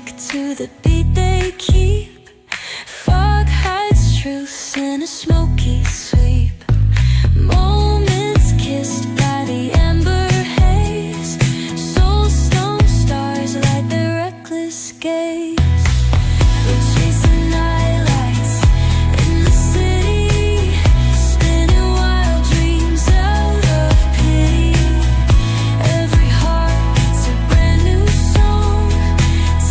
tick to the beat they keep. Fog hides truth in a smoky sweep. Moments kissed by the amber haze. Soulstone stars light their reckless gaze. We're chasing nightlights in the city, spinning wild dreams out of pity. Every heart beats a brand new song.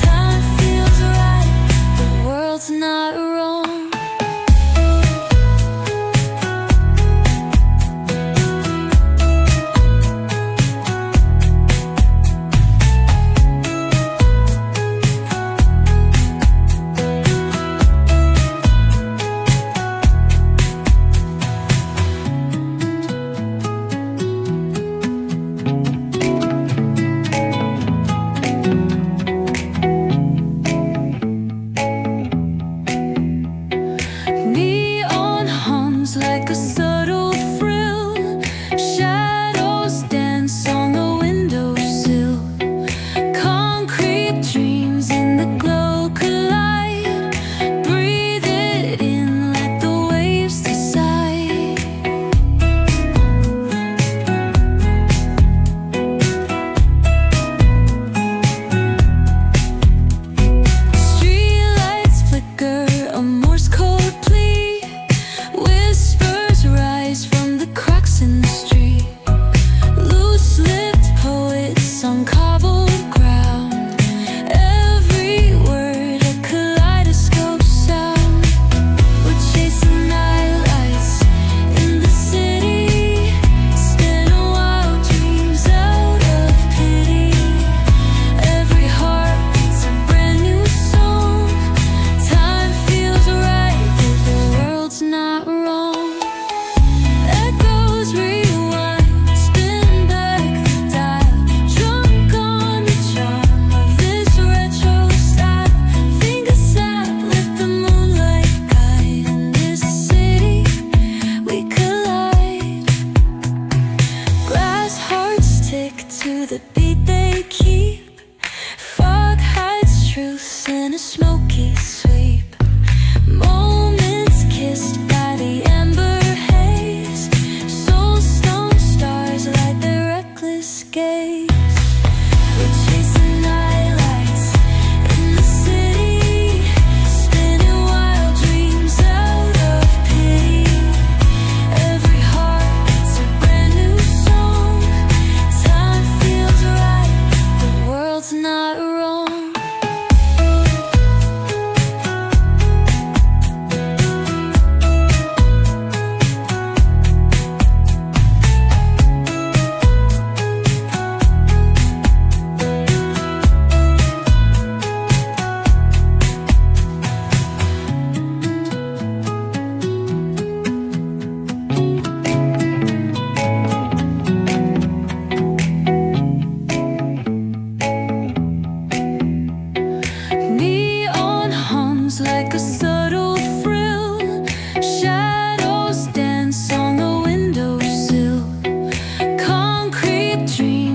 Time feels right, the world's not wrong. Neon hums like a subtle thrill. Shadows dance on the windowsill. Concrete dreams in the glow collide. Breathe it in, let the waves decide. Streetlights flicker, a Morse code plea. Whispers rise from the cracks in the street. Loose-lipped poets on cobbled ground. Every word a kaleidoscope sound. We're chasing nightlights in the city, spinning wild dreams out of pity. Every heart beats a brand new song. Time feels right, the world's not wrong. Echoes rewind, spin back the dial. Drunk on the charm of this retro style. Finger snap, let the moonlight guide. In this city we collide. Glass hearts tick to the beat they keep. Fog hides truth in a smoke